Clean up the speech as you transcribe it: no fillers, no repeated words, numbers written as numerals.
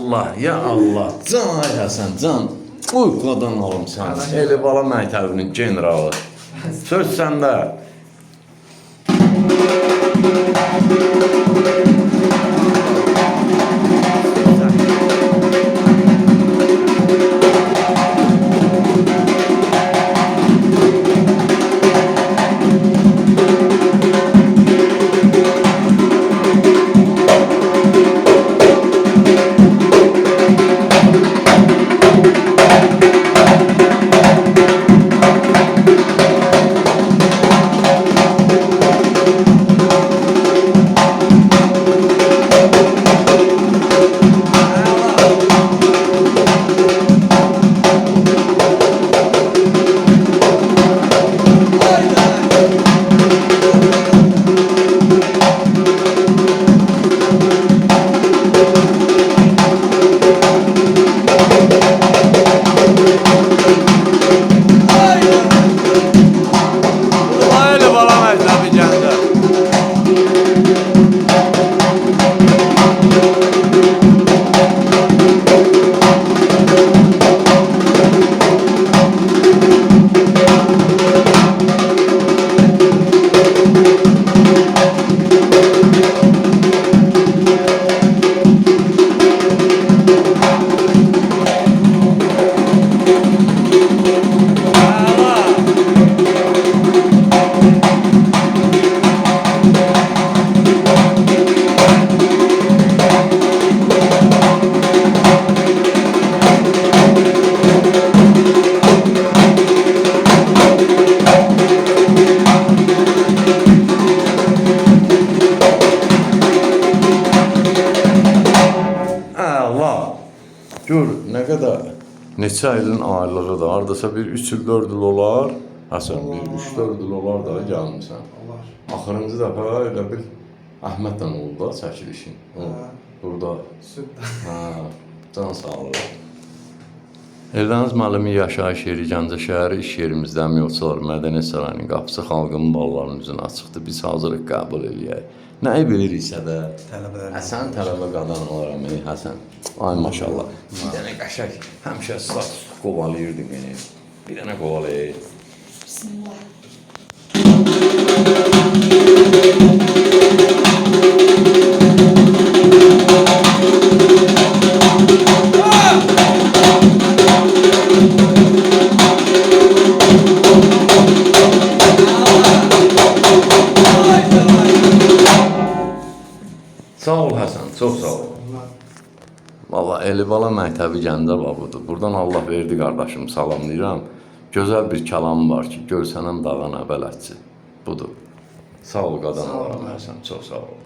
Allah, ya Allah. Can ay Həsən, can. Uy, qadan alım sən. Elibala məktəbinin generalı. Söz səndə. Gör, nə qədər neçə ilin aylığıdır, hardasa bir 3 il, 4 il olar. Həsən, bir 3-4 il olar da gəlmişsən. Axırıncı dəfə elə bil Əhmədlə oldu da çəkilişin. Burada. Can sağlığı. Eldəniz müəllimi yaşayış yeri, Gəncə şəhəri iş yerimizdə Əməkdaşlar Mədəniyyət Sarayının qapısı xalqın ballarının üzünə açıqdır. Biz hazırıq qəbul eləyək. Nəyi biliriksə də, Həsən tələbə qadan olaram, Həsən. Ay maşallah. Bir dənə qəşək, həmişə saç qovalayırdı beni. Bir dənə qovalayır. Bismillah. Sağ ol Həsən, çox sağ ol. Valla Elibala məktəbi Gəncə babudur. Buradan Allah verdi qardaşım, salamlayıram. Gözəl bir kəlam var ki, görsənəm dağana bələdçi. Budur. Sağ ol qadan olaram Həsən, çox sağ ol.